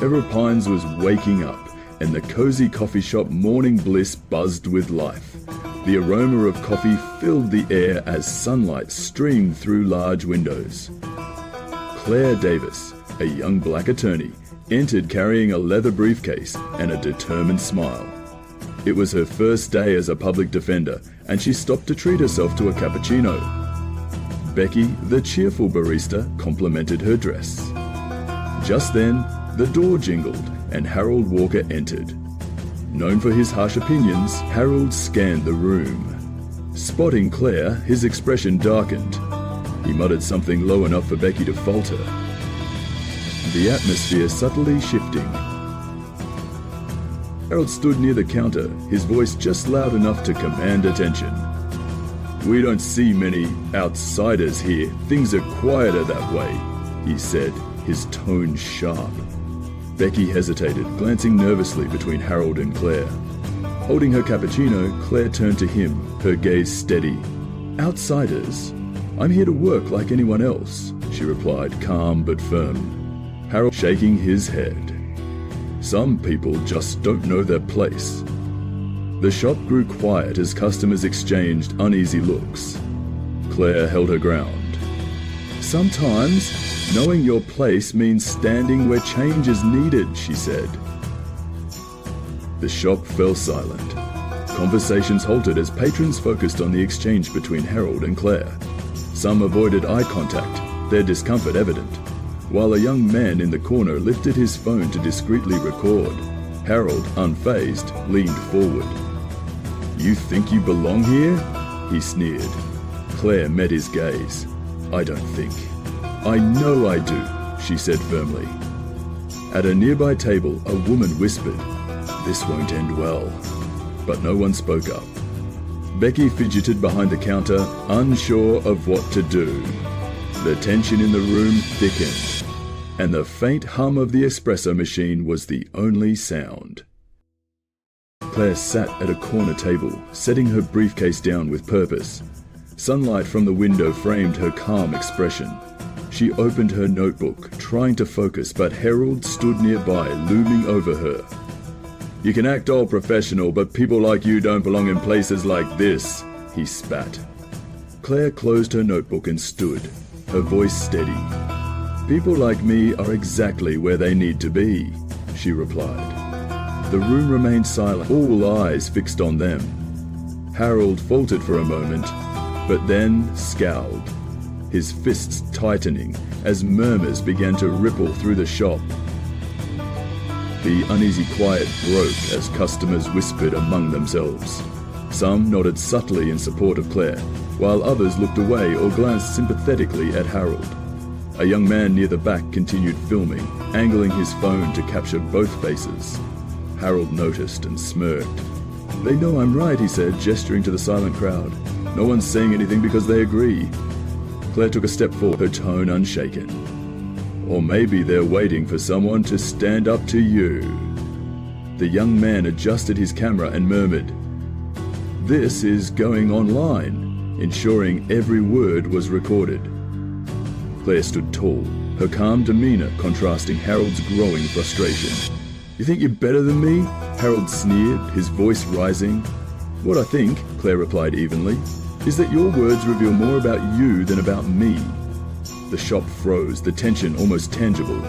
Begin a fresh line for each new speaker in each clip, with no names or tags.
Ever Pines was waking up, and the cozy coffee shop morning bliss buzzed with life. The aroma of coffee filled the air as sunlight streamed through large windows. Claire Davis, a young black attorney, entered carrying a leather briefcase and a determined smile. It was her first day as a public defender, and she stopped to treat herself to a cappuccino. Becky, the cheerful barista, complimented her dress. Just then, the door jingled, and Harold Walker entered. Known for his harsh opinions, Harold scanned the room. Spotting Claire, his expression darkened. He muttered something low enough for Becky to falter. The atmosphere subtly shifting. Harold stood near the counter, his voice just loud enough to command attention. "We don't see many outsiders here. Things are quieter that way," he said, his tone sharp. Becky hesitated, glancing nervously between Harold and Claire. Holding her cappuccino, Claire turned to him, her gaze steady. "Outsiders? I'm here to work like anyone else," she replied, calm but firm. Harold shaking his head. "Some people just don't know their place." The shop grew quiet as customers exchanged uneasy looks. Claire held her ground. "Sometimes, knowing your place means standing where change is needed," she said. The shop fell silent. Conversations halted as patrons focused on the exchange between Harold and Claire. Some avoided eye contact, their discomfort evident, while a young man in the corner lifted his phone to discreetly record. Harold, unfazed, leaned forward. "You think you belong here?" he sneered. Claire met his gaze. "I don't think. I know I do," she said firmly. At a nearby table, a woman whispered, "This won't end well." But no one spoke up. Becky fidgeted behind the counter, unsure of what to do. The tension in the room thickened, and the faint hum of the espresso machine was the only sound. Claire sat at a corner table, setting her briefcase down with purpose. Sunlight from the window framed her calm expression. She opened her notebook, trying to focus, but Harold stood nearby, looming over her. "You can act all professional, but people like you don't belong in places like this," he spat. Claire closed her notebook and stood, her voice steady. "People like me are exactly where they need to be," she replied. The room remained silent, all eyes fixed on them. Harold faltered for a moment, but then scowled, his fists tightening as murmurs began to ripple through the shop. The uneasy quiet broke as customers whispered among themselves. Some nodded subtly in support of Claire, while others looked away or glanced sympathetically at Harold. A young man near the back continued filming, angling his phone to capture both faces. Harold noticed and smirked. "They know I'm right," he said, gesturing to the silent crowd. "No one's saying anything because they agree." Claire took a step forward, her tone unshaken. "Or maybe they're waiting for someone to stand up to you." The young man adjusted his camera and murmured, "This is going online," ensuring every word was recorded. Claire stood tall, her calm demeanor contrasting Harold's growing frustration. "You think you're better than me?" Harold sneered, his voice rising. "What I think," Claire replied evenly, "is that your words reveal more about you than about me." The shop froze, the tension almost tangible.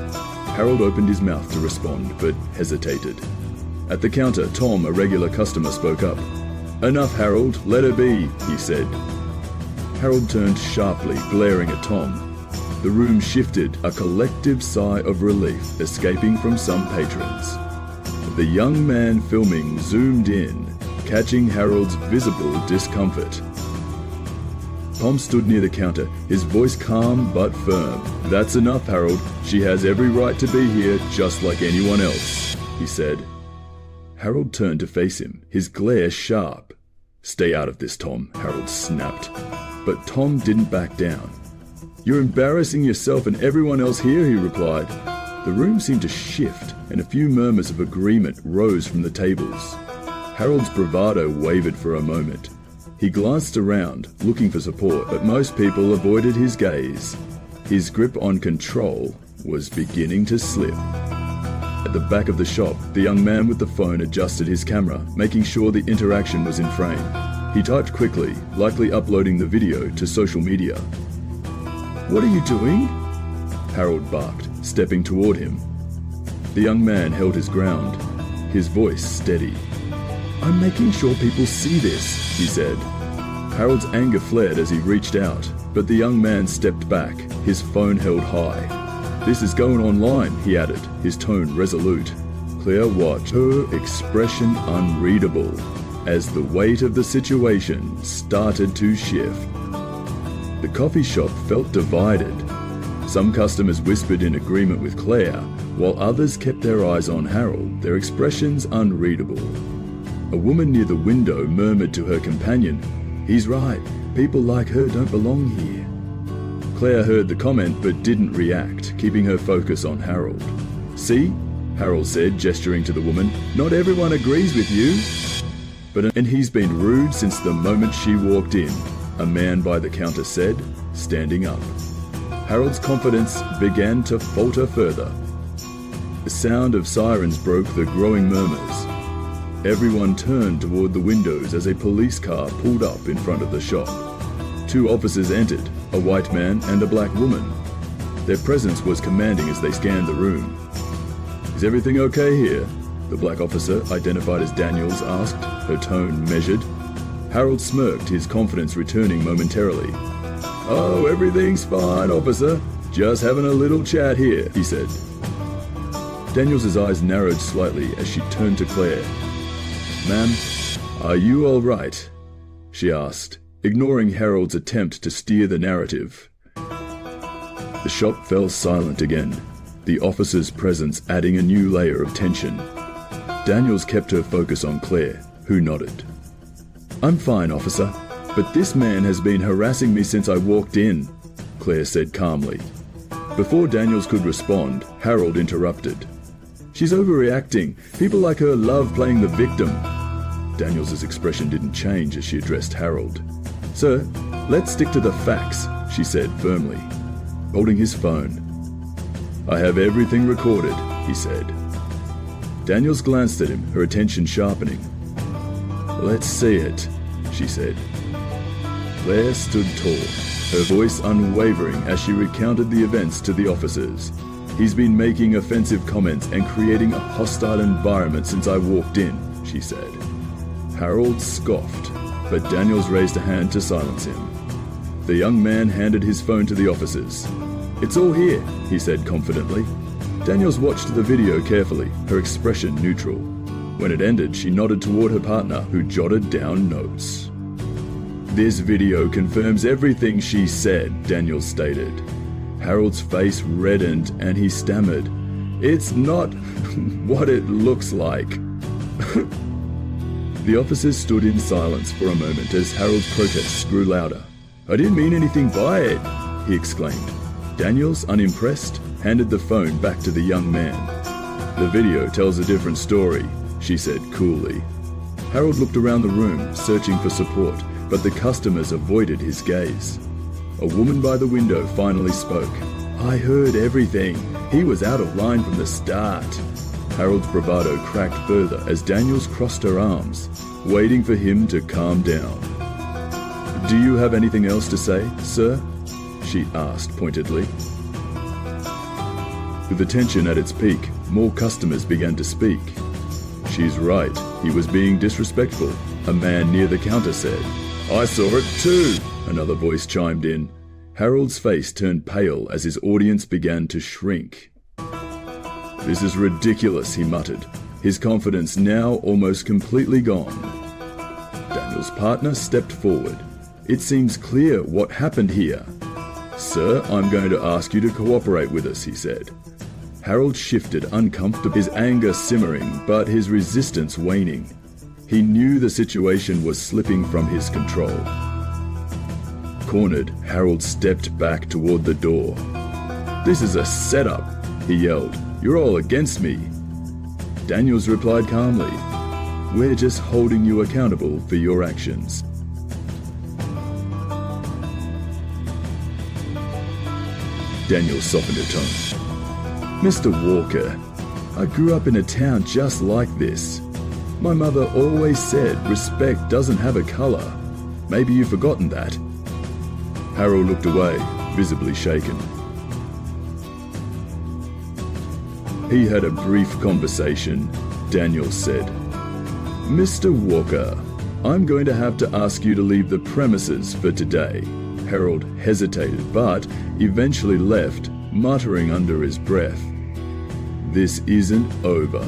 Harold opened his mouth to respond, but hesitated. At the counter, Tom, a regular customer, spoke up. "Enough, Harold, let her be," he said. Harold turned sharply, glaring at Tom. The room shifted, a collective sigh of relief escaping from some patrons. The young man filming zoomed in, catching Harold's visible discomfort. Tom stood near the counter, his voice calm but firm. "That's enough, Harold. She has every right to be here, just like anyone else," he said. Harold turned to face him, his glare sharp. "Stay out of this, Tom," Harold snapped. But Tom didn't back down. "You're embarrassing yourself and everyone else here," he replied. The room seemed to shift, and a few murmurs of agreement rose from the tables. Harold's bravado wavered for a moment. He glanced around, looking for support, but most people avoided his gaze. His grip on control was beginning to slip. At the back of the shop, the young man with the phone adjusted his camera, making sure the interaction was in frame. He typed quickly, likely uploading the video to social media. "What are you doing?" Harold barked, stepping toward him. The young man held his ground, his voice steady. "I'm making sure people see this," he said. Harold's anger flared as he reached out, but the young man stepped back, his phone held high. "This is going online," he added, his tone resolute. Claire watched, her expression unreadable, as the weight of the situation started to shift. The coffee shop felt divided. Some customers whispered in agreement with Claire, while others kept their eyes on Harold, their expressions unreadable. A woman near the window murmured to her companion, "He's right, people like her don't belong here." Claire heard the comment but didn't react, keeping her focus on Harold. "See?" Harold said, gesturing to the woman. "Not everyone agrees with you." And he's been rude since the moment she walked in, a man by the counter said, standing up. Harold's confidence began to falter further. The sound of sirens broke the growing murmurs. Everyone turned toward the windows as a police car pulled up in front of the shop. 2 officers entered, a white man and a black woman. Their presence was commanding as they scanned the room. "Is everything okay here?" the black officer, identified as Daniels, asked, her tone measured. Harold smirked, his confidence returning momentarily. "Oh, everything's fine, officer. Just having a little chat here," he said. Daniels' eyes narrowed slightly as she turned to Claire. "Ma'am, are you all right?" she asked, ignoring Harold's attempt to steer the narrative. The shop fell silent again, the officer's presence adding a new layer of tension. Daniels kept her focus on Claire, who nodded. "I'm fine, officer, but this man has been harassing me since I walked in," Claire said calmly. Before Daniels could respond, Harold interrupted. "She's overreacting. People like her love playing the victim." Daniels' expression didn't change as she addressed Harold. "Sir, let's stick to the facts," she said firmly, holding his phone. "I have everything recorded," he said. Daniels glanced at him, her attention sharpening. "Let's see it," she said. Claire stood tall, her voice unwavering as she recounted the events to the officers. "He's been making offensive comments and creating a hostile environment since I walked in," she said. Harold scoffed, but Daniels raised a hand to silence him. The young man handed his phone to the officers. "It's all here," he said confidently. Daniels watched the video carefully, her expression neutral. When it ended, she nodded toward her partner, who jotted down notes. "This video confirms everything she said," Daniels stated. Harold's face reddened and he stammered, "It's not what it looks like." The officers stood in silence for a moment as Harold's protests grew louder. "I didn't mean anything by it," he exclaimed. Daniels, unimpressed, handed the phone back to the young man. "The video tells a different story," she said coolly. Harold looked around the room, searching for support, but the customers avoided his gaze. A woman by the window finally spoke. "I heard everything. He was out of line from the start." Harold's bravado cracked further as Daniels crossed her arms, waiting for him to calm down. "Do you have anything else to say, sir?" she asked pointedly. With the tension at its peak, more customers began to speak. "She's right, he was being disrespectful," a man near the counter said. "I saw it too," another voice chimed in. Harold's face turned pale as his audience began to shrink. "This is ridiculous," he muttered, his confidence now almost completely gone. Daniel's partner stepped forward. "It seems clear what happened here." "Sir, I'm going to ask you to cooperate with us," he said. Harold shifted uncomfortably, his anger simmering, but his resistance waning. He knew the situation was slipping from his control. Cornered, Harold stepped back toward the door. "This is a setup," he yelled. "You're all against me." Daniels replied calmly, "We're just holding you accountable for your actions." Daniels softened her tone. "Mr. Walker, I grew up in a town just like this. My mother always said respect doesn't have a colour. Maybe you've forgotten that." Harold looked away, visibly shaken. "He had a brief conversation," Daniel said. "Mr. Walker, I'm going to have to ask you to leave the premises for today." Harold hesitated, but eventually left, muttering under his breath, "This isn't over."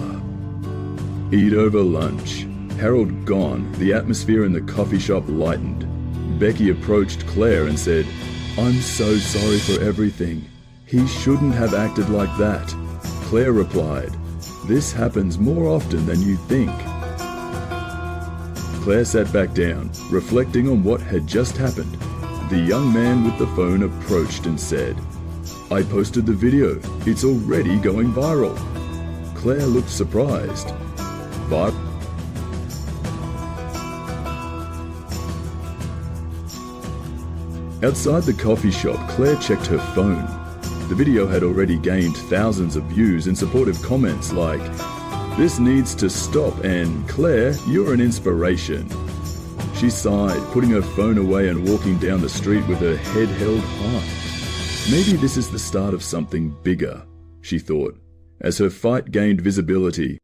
Eat over lunch. Harold gone, the atmosphere in the coffee shop lightened. Becky approached Claire and said, "I'm so sorry for everything. He shouldn't have acted like that." Claire replied, "This happens more often than you think." Claire sat back down, reflecting on what had just happened. The young man with the phone approached and said, "I posted the video. It's already going viral." Claire looked surprised. Outside the coffee shop, Claire checked her phone. The video had already gained thousands of views and supportive comments like, "This needs to stop," and "Claire, you're an inspiration." She sighed, putting her phone away and walking down the street with her head held high. Maybe this is the start of something bigger, she thought. As her fight gained visibility,